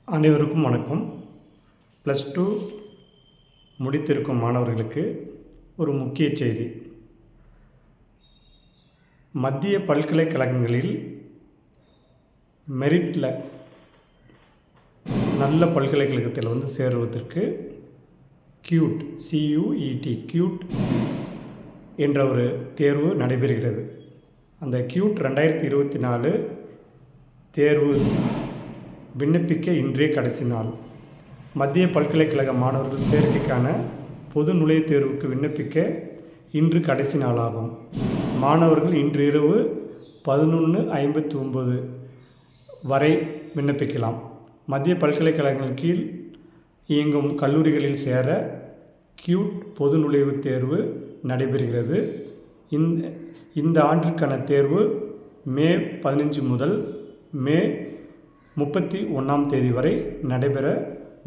அனைவருக்கும் வணக்கம். +2 முடித்திருக்கும் மாணவர்களுக்கு ஒரு முக்கிய செய்தி. மத்திய பல்கலைக்கழகங்களில் மெரிட்டில் நல்ல பல்கலைக்கழகத்தில் சேருவதற்கு QUT என்ற ஒரு தேர்வு நடைபெறுகிறது. அந்த QUT 2024 தேர்வு விண்ணப்பிக்க இன்றே கடைசி நாள். மத்திய பல்கலைக்கழக மாணவர்கள் சேர்க்கைக்கான பொது நுழைவுத் தேர்வுக்கு விண்ணப்பிக்க இன்று கடைசி நாளாகும். மாணவர்கள் இன்று இரவு 11:59 வரை விண்ணப்பிக்கலாம். மத்திய பல்கலைக்கழகங்கள் கீழ் இயங்கும் கல்லூரிகளில் சேர QUT பொது நுழைவுத் தேர்வு நடைபெறுகிறது. இந்த ஆண்டிற்கான தேர்வு மே 15 முதல் மே 31 வரை நடைபெற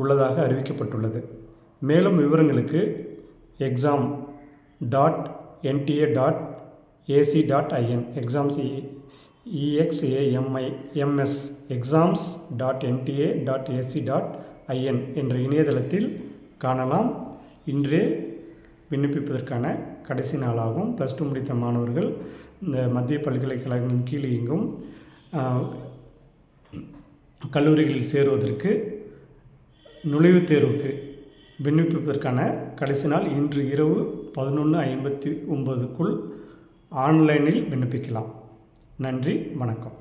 உள்ளதாக அறிவிக்கப்பட்டுள்ளது. மேலும் விவரங்களுக்கு exam.nta.ac.in exams.nta.ac.in என்ற இணையதளத்தில் காணலாம். இன்றே விண்ணப்பிப்பதற்கான கடைசி நாளாகும். +2 முடித்த மாணவர்கள் இந்த மத்திய பல்கலைக்கழகங்களின் கீழ் இயங்கும் கல்லூரிகளில் சேருவதற்கு நுழைவுத் தேர்வுக்கு விண்ணப்பிப்பதற்கான கடைசி நாள் இன்று இரவு 11:59 ஆன்லைனில் விண்ணப்பிக்கலாம். நன்றி, வணக்கம்.